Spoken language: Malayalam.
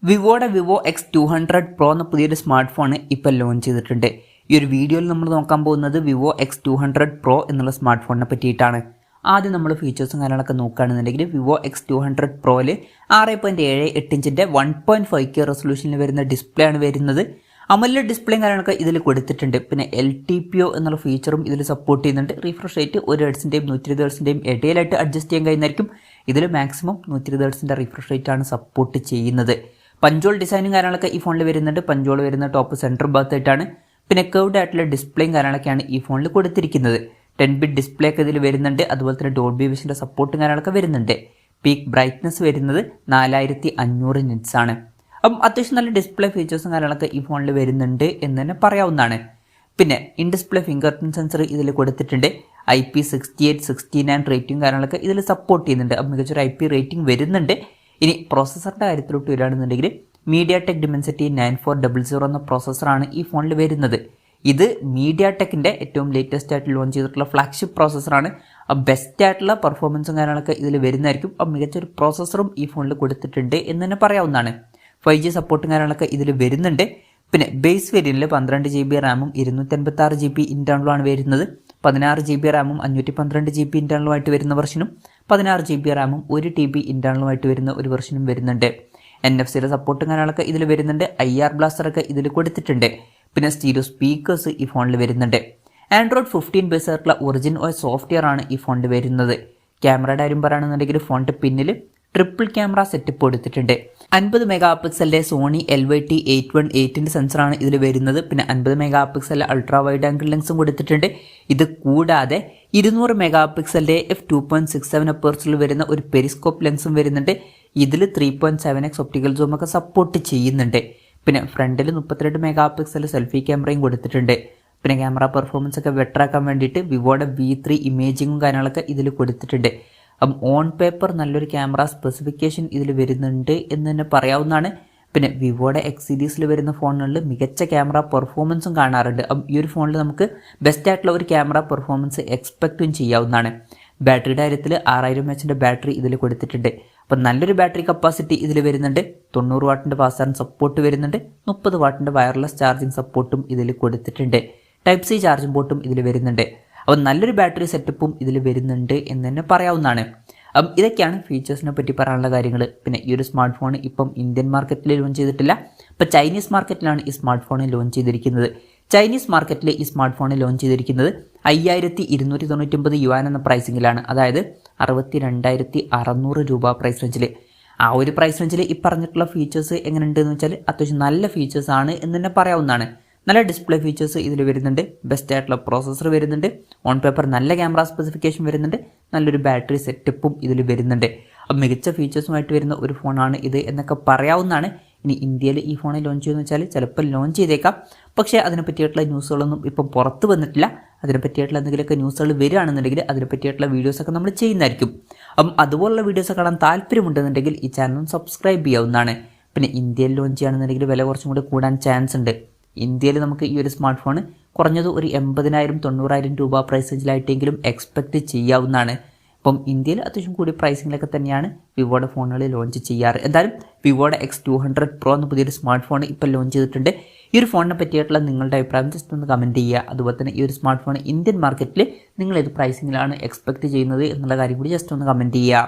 വിവോയുടെ Vivo X200 Pro എന്ന പുതിയൊരു സ്മാർട്ട് ഫോൺ ഇപ്പോൾ ലോഞ്ച് ചെയ്തിട്ടുണ്ട്. ഈ ഒരു വീഡിയോയിൽ നമ്മൾ നോക്കാൻ പോകുന്നത് Vivo X200 Pro എന്നുള്ള സ്മാർട്ട് ഫോണിനെ പറ്റിയിട്ടാണ്. ആദ്യം നമ്മൾ ഫീച്ചേഴ്സും കാര്യങ്ങളൊക്കെ നോക്കുകയാണെന്നുണ്ടെങ്കിൽ Vivo X200 Proയിൽ 6.78 ഇഞ്ചിൻ്റെ 1.5K റെസൊല്യൂഷനിൽ വരുന്ന ഡിസ്പ്ലേ ആണ് വരുന്നത്. അമോലെഡ് ഡിസ്പ്ലേയും കാര്യങ്ങളൊക്കെ ഇതിൽ കൊടുത്തിട്ടുണ്ട്. പിന്നെ ltpo എന്നുള്ള ഫീച്ചറും ഇതിൽ സപ്പോർട്ട് ചെയ്യുന്നുണ്ട്. റീഫ്രഷ് റേറ്റ് 1 ഹെർട്സിൻ്റെയും 120 ഹെർട്സിൻ്റെയും ഇടയിലായിട്ട് അഡ്ജസ്റ്റ് ചെയ്യാൻ കഴിയുന്നതായിരിക്കും. ഇതിൽ മാക്സിമം 120 ഹെർട്സിൻ്റെ റീഫ്രഷ് റേറ്റ് ആണ് സപ്പോർട്ട് ചെയ്യുന്നത്. പഞ്ചോൾ ഡിസൈനും കാര്യങ്ങളൊക്കെ ഈ ഫോണിൽ വരുന്നുണ്ട്. പഞ്ചോൾ വരുന്ന ടോപ്പ് സെൻറ്റർ ഭാഗത്തായിട്ടാണ്. പിന്നെ കർവ്ഡ് ആയിട്ടുള്ള ഡിസ്പ്ലേയും കാര്യങ്ങളൊക്കെയാണ് ഈ ഫോണിൽ കൊടുത്തിരിക്കുന്നത്. 10-bit ഡിസ്പ്ലേ ഒക്കെ ഇതിൽ വരുന്നുണ്ട്. അതുപോലെ തന്നെ ഡോൾബി വിഷൻ്റെ സപ്പോർട്ടും കാര്യങ്ങളൊക്കെ വരുന്നുണ്ട്. പീക്ക് ബ്രൈറ്റ്നസ് വരുന്നത് 4500 നിറ്റ്സ് ആണ്. അപ്പം അത്യാവശ്യം നല്ല ഡിസ്പ്ലേ ഫീച്ചേഴ്സും കാര്യങ്ങളൊക്കെ ഈ ഫോണിൽ വരുന്നുണ്ട് എന്ന് തന്നെ പറയാവുന്നതാണ്. പിന്നെ in display finger print sensor ഇതിൽ കൊടുത്തിട്ടുണ്ട്. IP68, 69 റേറ്റിംഗ് കാര്യങ്ങളൊക്കെ ഇതിൽ സപ്പോർട്ട് ചെയ്യുന്നുണ്ട്. അപ്പം മികച്ചൊരു IP റേറ്റിംഗ് വരുന്നുണ്ട്. ഇനി പ്രോസസ്സറിൻ്റെ കാര്യത്തിലോട്ട് വരികയാണെന്നുണ്ടെങ്കിൽ mediatek dimensity 9400 എന്ന പ്രോസസ്സറാണ് ഈ ഫോണിൽ വരുന്നത്. ഇത് mediatekൻ്റെ ഏറ്റവും ലേറ്റസ്റ്റ് ആയിട്ട് ലോഞ്ച് ചെയ്തിട്ടുള്ള ഫ്ലാഗ്ഷിപ്പ് പ്രോസസ്സറാണ്. ബെസ്റ്റ് ആയിട്ടുള്ള പെർഫോമൻസും കാര്യങ്ങളൊക്കെ ഇതിൽ വരുന്നതായിരിക്കും. അപ്പം മികച്ചൊരു പ്രോസസ്സറും ഈ ഫോണിൽ കൊടുത്തിട്ടുണ്ട് എന്ന് തന്നെ പറയാവുന്നതാണ്. 5G സപ്പോർട്ടും കാര്യങ്ങളൊക്കെ ഇതിൽ വരുന്നുണ്ട്. പിന്നെ ബേസ് വേരിയൻറ്റിൽ 12 GB റാമും 256 GB ഇൻറ്റേർണലുമാണ് വരുന്നത്. 16 GB റാമും 512 GB ഇൻറ്റേർണലുമായിട്ട് വരുന്ന വെർഷനും 16 GB റാമും 1 TB ഇൻറ്റേർണലുമായിട്ട് വരുന്ന ഒരു വെർഷനും വരുന്നുണ്ട്. NFC-യുടെ സപ്പോർട്ടും കാര്യങ്ങളൊക്കെ ഇതിൽ വരുന്നുണ്ട്. IR ബ്ലാസ്റ്ററൊക്കെ ഇതിൽ കൊടുത്തിട്ടുണ്ട്. പിന്നെ സ്റ്റീരിയോ സ്പീക്കേഴ്സ് ഈ ഫോണിൽ വരുന്നുണ്ട്. Android 15 ബേസ് ആയിട്ടുള്ള ഒറിജിൻ OS സോഫ്റ്റ്വെയർ ആണ് ഈ ഫോണിൽ വരുന്നത്. ക്യാമറയുടെ കാര്യം പറയുകയാണെന്നുണ്ടെങ്കിൽ ഫോണിൻ്റെ പിന്നിൽ ട്രിപ്പിൾ ക്യാമറ സെറ്റപ്പ് കൊടുത്തിട്ടുണ്ട്. 50 മെഗാ പിക്സലിൻ്റെ സോണി LYT818 സെൻസറാണ് ഇതിൽ വരുന്നത്. പിന്നെ 50 മെഗാ പിക്സലിൻ്റെ അൾട്രാ വൈഡ് ആംഗിൾ ലെൻസും കൊടുത്തിട്ടുണ്ട്. ഇത് കൂടാതെ 200 മെഗാ പിക്സലിൻ്റെ f2.67 അപ്പേഴ്സിൽ വരുന്ന ഒരു പെരിസ്കോപ്പ് ലെൻസും വരുന്നുണ്ട്. ഇതിൽ 3.7x ഒപ്റ്റിക്കൽ സൂമൊക്കെ സപ്പോർട്ട് ചെയ്യുന്നുണ്ട്. പിന്നെ ഫ്രണ്ടിൽ 32 മെഗാ പിക്സൽ സെൽഫി ക്യാമറയും കൊടുത്തിട്ടുണ്ട്. പിന്നെ ക്യാമറ പെർഫോമൻസ് ഒക്കെ ബെറ്റർ ആക്കാൻ വേണ്ടിയിട്ട് വിവോയുടെ V3 ഇമേജിങ്ങും കാര്യങ്ങളൊക്കെ ഇതിൽ കൊടുത്തിട്ടുണ്ട്. അപ്പം ഓൺ പേപ്പർ നല്ലൊരു ക്യാമറ സ്പെസിഫിക്കേഷൻ ഇതിൽ വരുന്നുണ്ട് എന്ന് തന്നെ പറയാവുന്നതാണ്. പിന്നെ വിവോയുടെ X സീരീസിൽ വരുന്ന ഫോണുകളിൽ മികച്ച ക്യാമറ പെർഫോമൻസും കാണാറുണ്ട്. അപ്പം ഈ ഒരു ഫോണിൽ നമുക്ക് ബെസ്റ്റ് ആയിട്ടുള്ള ഒരു ക്യാമറ പെർഫോമൻസ് എക്സ്പെക്റ്റും ചെയ്യാവുന്നതാണ്. ബാറ്ററിയുടെ കാര്യത്തിൽ 6000 mAh ബാറ്ററി ഇതിൽ കൊടുത്തിട്ടുണ്ട്. അപ്പം നല്ലൊരു ബാറ്ററി കപ്പാസിറ്റി ഇതിൽ വരുന്നുണ്ട്. 90 വാട്ടിൻ്റെ ഫാസ്റ്റ് ചാർജിങ് സപ്പോർട്ട് വരുന്നുണ്ട്. 30 വാട്ടിൻ്റെ വയർലെസ് ചാർജിങ് സപ്പോർട്ടും ഇതിൽ കൊടുത്തിട്ടുണ്ട്. Type-C ചാർജിങ് പോർട്ടും ഇതിൽ വരുന്നുണ്ട്. അപ്പം നല്ലൊരു ബാറ്ററി സെറ്റപ്പും ഇതിൽ വരുന്നുണ്ട് എന്ന് തന്നെ പറയാവുന്നതാണ്. അപ്പം ഇതൊക്കെയാണ് ഫീച്ചേഴ്സിനെ പറ്റി പറയാനുള്ള കാര്യങ്ങൾ. പിന്നെ ഈ ഒരു സ്മാർട്ട് ഫോൺ ഇപ്പം ഇന്ത്യൻ മാർക്കറ്റിൽ ലോഞ്ച് ചെയ്തിട്ടില്ല. ഇപ്പോൾ ചൈനീസ് മാർക്കറ്റിലാണ് ഈ സ്മാർട്ട് ഫോൺ ലോഞ്ച് ചെയ്തിരിക്കുന്നത്. ചൈനീസ് മാർക്കറ്റിൽ ഈ സ്മാർട്ട് ഫോൺ ലോഞ്ച് ചെയ്തിരിക്കുന്നത് 5299 യുവാൻ എന്ന പ്രൈസിങ്ങിലാണ്. അതായത് 62,600 രൂപ പ്രൈസ് റേഞ്ചിൽ. ആ ഒരു പ്രൈസ് റേഞ്ചിൽ ഈ പറഞ്ഞിട്ടുള്ള ഫീച്ചേഴ്സ് എങ്ങനെയുണ്ടെന്ന് വെച്ചാൽ അത്യാവശ്യം നല്ല ഫീച്ചേഴ്സാണ് എന്ന് തന്നെ പറയാവുന്നതാണ്. നല്ല ഡിസ്പ്ലേ ഫീച്ചേഴ്സ് ഇതിൽ വരുന്നുണ്ട്. ബെസ്റ്റ് ആയിട്ടുള്ള പ്രോസസ്സർ വരുന്നുണ്ട്. ഓൺ പേപ്പർ നല്ല ക്യാമറ സ്പെസിഫിക്കേഷൻ വരുന്നുണ്ട്. നല്ലൊരു ബാറ്ററി സെറ്റപ്പും ഇതിൽ വരുന്നുണ്ട്. അപ്പം മികച്ച ഫീച്ചേഴ്സുമായിട്ട് വരുന്ന ഒരു ഫോണാണ് ഇത് എന്നൊക്കെ പറയാവുന്നതാണ്. ഇനി ഇന്ത്യയിൽ ഈ ഫോണിൽ ലോഞ്ച് ചെയ്യുമെന്ന് വെച്ചാൽ ചിലപ്പോൾ ലോഞ്ച് ചെയ്തേക്കാം. പക്ഷേ അതിനെ പറ്റിയിട്ടുള്ള ന്യൂസുകളൊന്നും ഇപ്പം പുറത്ത് വന്നിട്ടില്ല. അതിനെ പറ്റിയിട്ടുള്ള എന്തെങ്കിലുമൊക്കെ ന്യൂസുകൾ വരികയാണെന്നുണ്ടെങ്കിൽ അതിനെ പറ്റിയിട്ടുള്ള വീഡിയോസൊക്കെ നമ്മൾ ചെയ്യുന്നതായിരിക്കും. അപ്പം അതുപോലുള്ള വീഡിയോസ് കാണാൻ താല്പര്യമുണ്ടെന്നുണ്ടെങ്കിൽ ഈ ചാനൽ സബ്സ്ക്രൈബ് ചെയ്യാവുന്നതാണ്. പിന്നെ ഇന്ത്യയിൽ ലോഞ്ച് ചെയ്യുകയാണെന്നുണ്ടെങ്കിൽ വില കുറച്ചും കൂടി കൂടാൻ ചാൻസ് ഉണ്ട്. ഇന്ത്യയിൽ നമുക്ക് ഈ ഒരു സ്മാർട്ട് ഫോൺ കുറഞ്ഞത് ഒരു 80,000-90,000 രൂപ പ്രൈസ് റേഞ്ചിലായിട്ടെങ്കിലും എക്സ്പെക്റ്റ് ചെയ്യാവുന്നതാണ്. അപ്പം ഇന്ത്യയിൽ അത്യാവശ്യം കൂടിയ പ്രൈസിങ്ങിലൊക്കെ തന്നെയാണ് വിവോയുടെ ഫോണുകൾ ലോഞ്ച് ചെയ്യാറ്. എന്തായാലും വിവോയുടെ X200 Pro എന്ന പുതിയൊരു സ്മാർട്ട് ഫോൺ ഇപ്പോൾ ലോഞ്ച് ചെയ്തിട്ടുണ്ട്. ഈ ഒരു ഫോണിനെ പറ്റിയിട്ടുള്ള നിങ്ങളുടെ അഭിപ്രായം ജസ്റ്റ് ഒന്ന് കമൻറ്റ് ചെയ്യുക. അതുപോലെ തന്നെ ഈ ഒരു സ്മാർട്ട് ഫോൺ ഇന്ത്യൻ മാർക്കറ്റിൽ നിങ്ങൾ ഏത് പ്രൈസിങ്ങിലാണ് എക്സ്പെക്റ്റ് ചെയ്യുന്നത് എന്നുള്ള കാര്യം കൂടി ജസ്റ്റ് ഒന്ന് കമൻറ്റ് ചെയ്യുക.